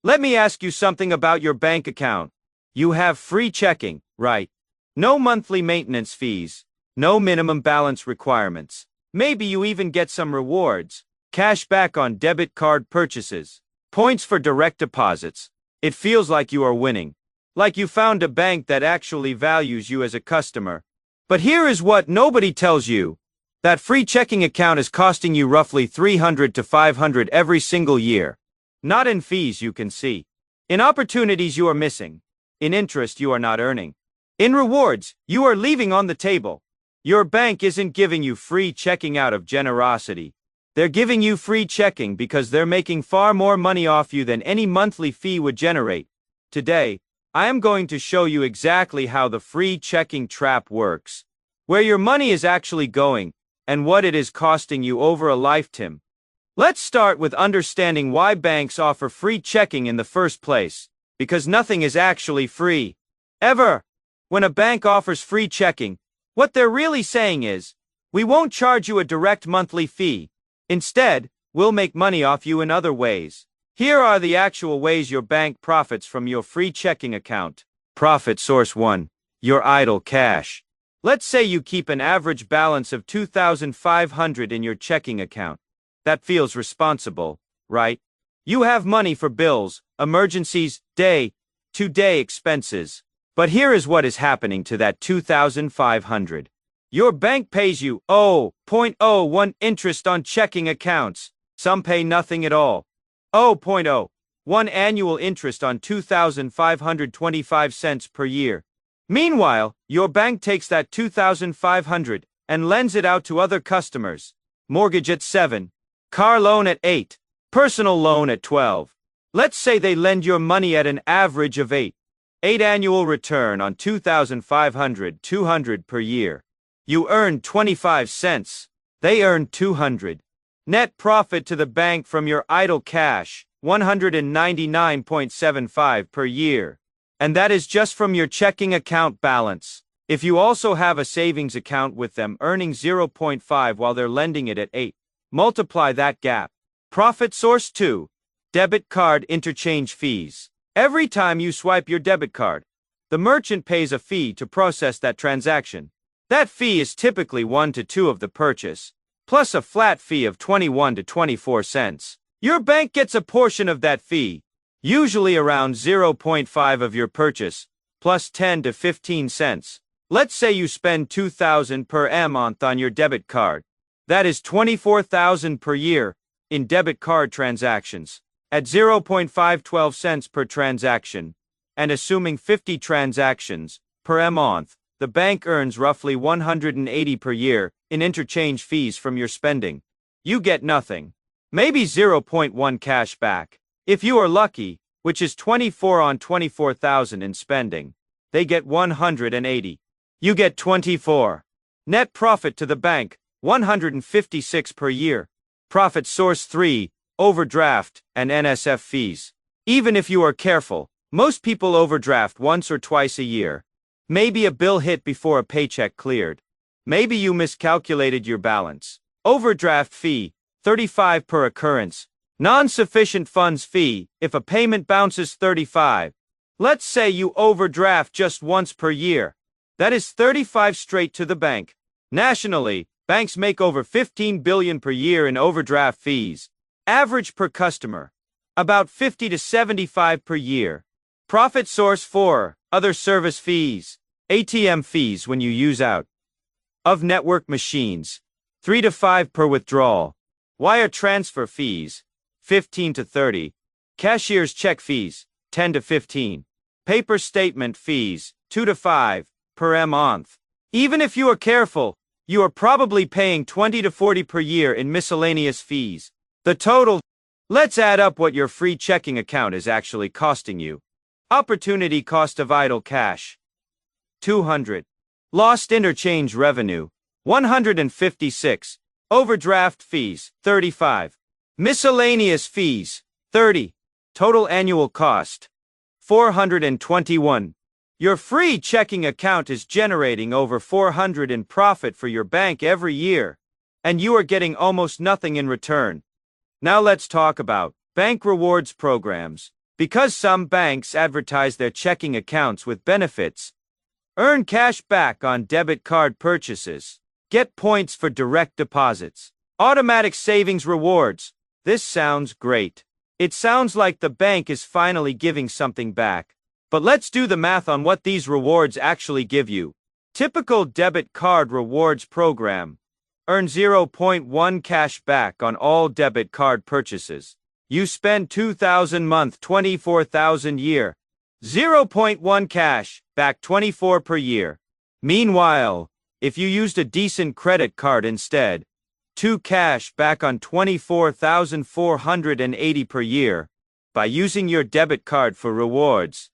Let me ask you something about your bank account. You have free checking, right? No monthly maintenance fees, no minimum balance requirements. Maybe you even get some rewards, cash back on debit card purchases, points for direct deposits. It feels like you are winning, like you found a bank that actually values you as a customer. But here is what nobody tells you. That free checking account is costing you roughly $300 to $500 every single year. Not in fees you can see. In opportunities you are missing. In interest you are not earning. In rewards, you are leaving on the table. Your bank isn't giving you free checking out of generosity. They're giving you free checking because they're making far more money off you than any monthly fee would generate. Today, I am going to show you exactly how the free checking trap works, where your money is actually going, and what it is costing you over a lifetime. Let's start with understanding why banks offer free checking in the first place, because nothing is actually free. Ever. When a bank offers free checking, what they're really saying is, we won't charge you a direct monthly fee. Instead, we'll make money off you in other ways. Here are the actual ways your bank profits from your free checking account. Profit source 1. Your idle cash. Let's say you keep an average balance of $2,500 in your checking account. That feels responsible, right? You have money for bills, emergencies, day-to-day expenses. But here is what is happening to that $2,500. Your bank pays you 0.01 interest on checking accounts. Some pay nothing at all. 0.01 annual interest on $2,525 per year. Meanwhile, your bank takes that $2,500 and lends it out to other customers. Mortgage at 7, car loan at 8, personal loan at 12. Let's say they lend your money at an average of 8 annual return on $2,500 per year. You earn 25 cents. They earn 200. Net profit to the bank from your idle cash, 199.75 per year. And that is just from your checking account balance. If you also have a savings account with them earning 0.5 while they're lending it at 8, multiply that gap. Profit source 2. Debit card interchange fees. Every time you swipe your debit card, the merchant pays a fee to process that transaction. That fee is typically 1 to 2 of the purchase, plus a flat fee of 21 to 24 cents. Your bank gets a portion of that fee, usually around 0.5 of your purchase, plus 10 to 15 cents. Let's say you spend $2,000 per month on your debit card. That is $24,000 per year in debit card transactions, at 0.512 cents per transaction, and assuming 50 transactions per month, the bank earns roughly $180 per year in interchange fees from your spending. You get nothing. Maybe 0.1 cash back. If you are lucky, which is 24 on 24,000 in spending, they get 180. You get 24. Net profit to the bank, 156 per year. Profit source 3, overdraft and NSF fees. Even if you are careful, most people overdraft once or twice a year. Maybe a bill hit before a paycheck cleared. Maybe you miscalculated your balance. Overdraft fee, 35 per occurrence. Non-sufficient funds fee, if a payment bounces 35. Let's say you overdraft just once per year. That is 35 straight to the bank. Nationally, banks make over $15 billion per year in overdraft fees. Average per customer, about 50 to 75 per year. Profit source 4, other service fees. ATM fees when you use out of network machines, 3 to 5 per withdrawal. Wire transfer fees, 15 to 30. Cashier's check fees, 10 to 15. Paper statement fees, 2 to 5 per month. Even if you are careful, you are probably paying 20 to 40 per year in miscellaneous fees. The total. Let's add up what your free checking account is actually costing you. Opportunity cost of idle cash, 200. Lost interchange revenue, 156. Overdraft fees, 35. Miscellaneous fees, 30. Total annual cost, 421. Your free checking account is generating over $400 in profit for your bank every year, and you are getting almost nothing in return. Now let's talk about bank rewards programs. Because some banks advertise their checking accounts with benefits, earn cash back on debit card purchases, get points for direct deposits, automatic savings rewards. This sounds great. It sounds like the bank is finally giving something back. But let's do the math on what these rewards actually give you. Typical debit card rewards program. Earn 0.1 cash back on all debit card purchases. You spend $2,000 month, $24,000 year. 0.1 cash back, 24 per year. Meanwhile, if you used a decent credit card instead, 2 cash back on 24,480 per year. By using your debit card for rewards,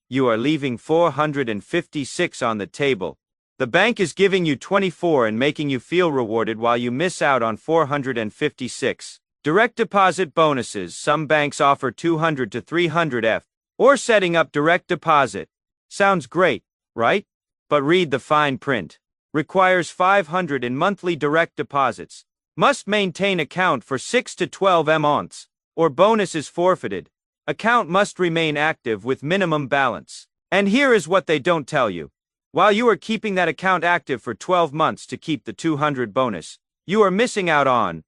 you are leaving 456 on the table. The bank is giving you 24 and making you feel rewarded while you miss out on 456. Direct deposit bonuses. Some banks offer 200 to 300 or setting up direct deposit. Sounds great, right? But read the fine print. Requires 500 in monthly direct deposits. Must maintain account for 6 to 12 months, or bonus is forfeited. Account must remain active with minimum balance. And here is what they don't tell you. While you are keeping that account active for 12 months to keep the 200 bonus, you are missing out on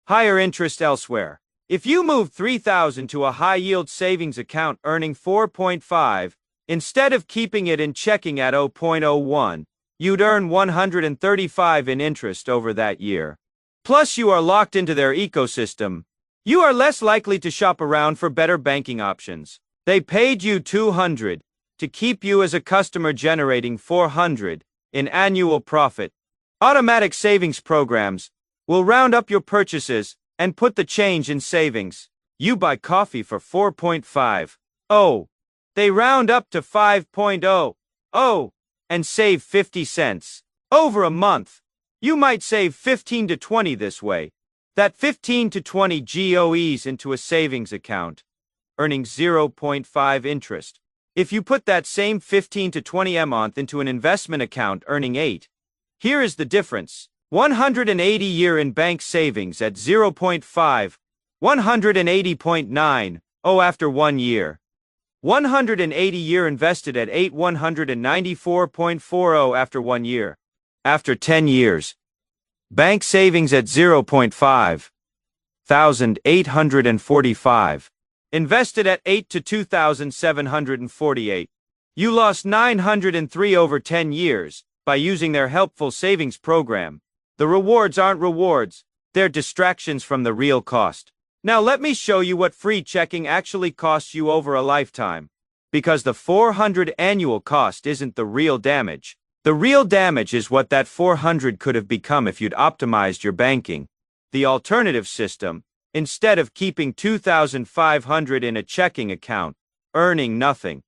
higher interest elsewhere. If you move $3,000 to a high-yield savings account earning 4.5, instead of keeping it in checking at 0.01, you'd earn $135 in interest over that year. Plus you are locked into their ecosystem. You are less likely to shop around for better banking options. They paid you $200 to keep you as a customer, generating $400 in annual profit. Automatic savings programs will round up your purchases and put the change in savings. You buy coffee for 4.5. Oh, they round up to 5.0. Oh, and save 50 cents. Over a month, you might save 15 to 20 this way. That 15 to 20 GOEs into a savings account, earning 0.5 interest. If you put that same 15 to 20 a month into an investment account earning 8, here is the difference. 180 year in bank savings at 0.5, 180.9, after 1 year. 180 year invested at 8, 194.40 after 1 year. After 10 years. Bank savings at 0.5, 1,845. Invested at 8 to 2,748. You lost 903 over 10 years by using their helpful savings program. The rewards aren't rewards, they're distractions from the real cost. Now let me show you what free checking actually costs you over a lifetime. Because the $400 annual cost isn't the real damage. The real damage is what that $400 could have become if you'd optimized your banking. The alternative system, instead of keeping $2,500 in a checking account, earning nothing.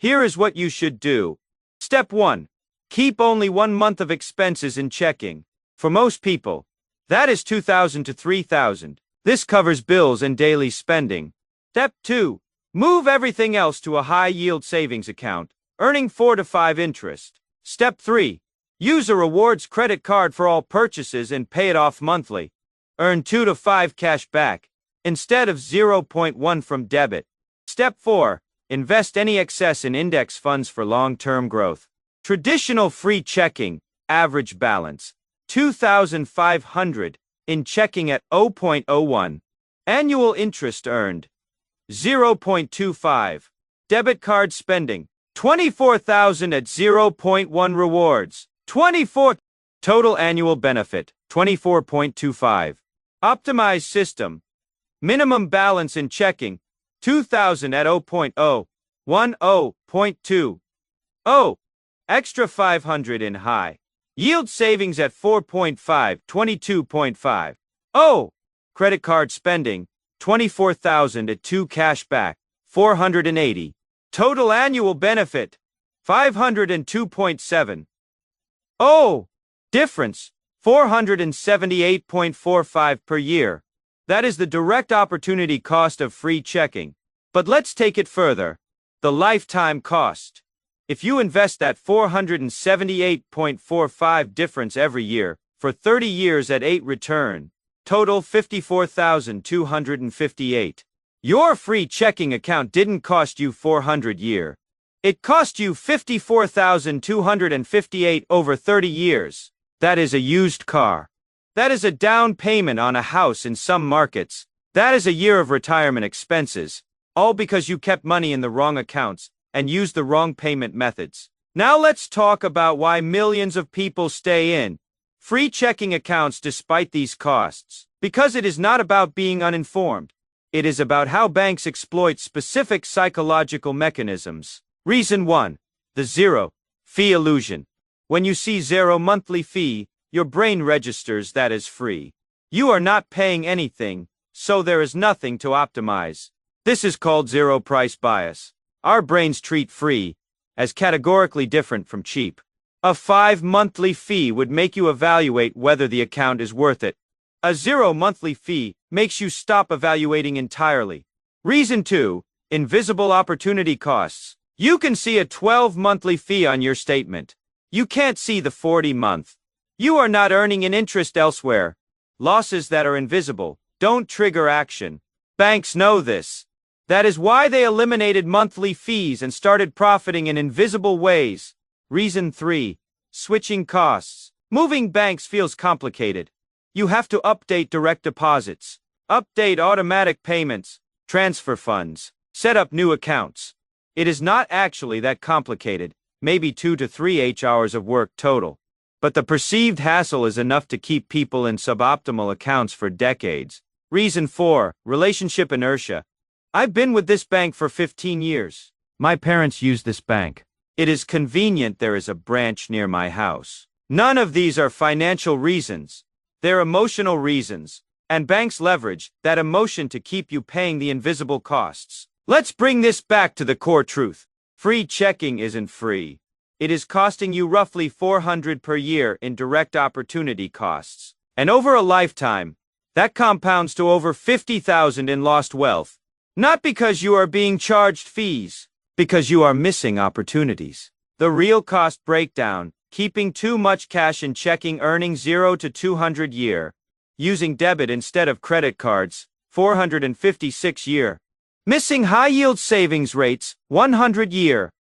Here is what you should do. Step 1. Keep only 1 month of expenses in checking. For most people, that is $2,000 to $3,000. This covers bills and daily spending. Step 2. Move everything else to a high-yield savings account, earning 4 to 5 interest. Step 3. Use a rewards credit card for all purchases and pay it off monthly. Earn 2 to 5 cash back, instead of 0.1 from debit. Step 4. Invest any excess in index funds for long-term growth. Traditional free checking, average balance, $2,500, in checking at 0.01. Annual interest earned, 0.25. Debit card spending, $24,000 at 0.1 rewards, 24. Total annual benefit, 24.25. Optimized system. Minimum balance in checking, $2,000 at 0.0, 10.2. Extra $500 in high. Yield savings at 4.5, 22.5. Credit card spending, $24,000 at 2 cash back, 480. Total annual benefit, 502.7. Difference, 478.45 per year. That is the direct opportunity cost of free checking. But let's take it further. The lifetime cost. If you invest that 478.45 difference every year, for 30 years at 8 return, total $54,258. Your free checking account didn't cost you 400 year. It cost you 54,258 over 30 years. That is a used car. That is a down payment on a house in some markets. That is a year of retirement expenses, all because you kept money in the wrong accounts and used the wrong payment methods. Now let's talk about why millions of people stay in free checking accounts despite these costs. Because it is not about being uninformed. It is about how banks exploit specific psychological mechanisms. Reason 1. The zero fee illusion. When you see zero monthly fee, your brain registers that as free. You are not paying anything, so there is nothing to optimize. This is called zero price bias. Our brains treat free as categorically different from cheap. A 5 monthly fee would make you evaluate whether the account is worth it. A 0 monthly fee makes you stop evaluating entirely. Reason 2. Invisible opportunity costs. You can see a 12 monthly fee on your statement. You can't see the 40 month. You are not earning an interest elsewhere. Losses that are invisible don't trigger action. Banks know this. That is why they eliminated monthly fees and started profiting in invisible ways. Reason 3. Switching costs. Moving banks feels complicated. You have to update direct deposits, update automatic payments, transfer funds, set up new accounts. It is not actually that complicated, maybe 2 to 3 hours of work total. But the perceived hassle is enough to keep people in suboptimal accounts for decades. Reason 4. Relationship inertia. I've been with this bank for 15 years. My parents use this bank. It is convenient there is a branch near my house. None of these are financial reasons. They're emotional reasons, and banks leverage that emotion to keep you paying the invisible costs. Let's bring this back to the core truth. Free checking isn't free. It is costing you roughly $400 per year in direct opportunity costs. And over a lifetime, that compounds to over $50,000 in lost wealth. Not because you are being charged fees, because you are missing opportunities. The real cost breakdown. Keeping too much cash in checking, earning 0 to 200 year. Using debit instead of credit cards, 456 year. Missing high-yield savings rates, 100 year.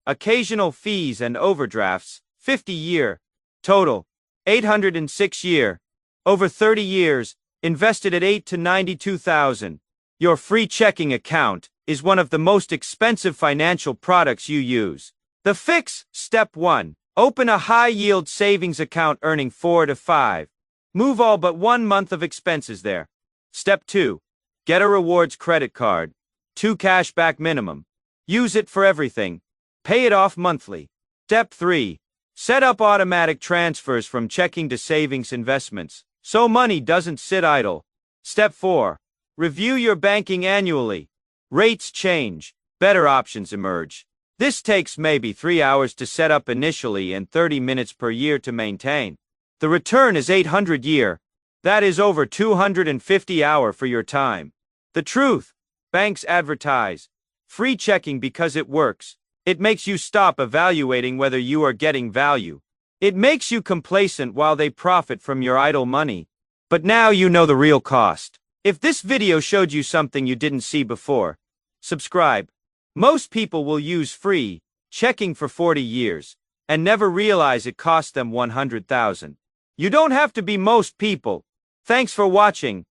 Occasional fees and overdrafts, 50 year. Total, 806 year. Over 30 years, invested at 8 to 92,000. Your free checking account is one of the most expensive financial products you use. The fix, step 1. Open a high-yield savings account earning 4 to 5. Move all but 1 month of expenses there. Step 2. Get a rewards credit card. 2 cashback minimum. Use it for everything. Pay it off monthly. Step 3. Set up automatic transfers from checking to savings investments, so money doesn't sit idle. Step 4. Review your banking annually. Rates change. Better options emerge. This takes maybe 3 hours to set up initially and 30 minutes per year to maintain. The return is 800 year. That is over 250 hour for your time. The truth. Banks advertise free checking because it works. It makes you stop evaluating whether you are getting value. It makes you complacent while they profit from your idle money. But now you know the real cost. If this video showed you something you didn't see before, subscribe. Most people will use free checking for 40 years and never realize it cost them $100,000. You don't have to be most people. Thanks for watching.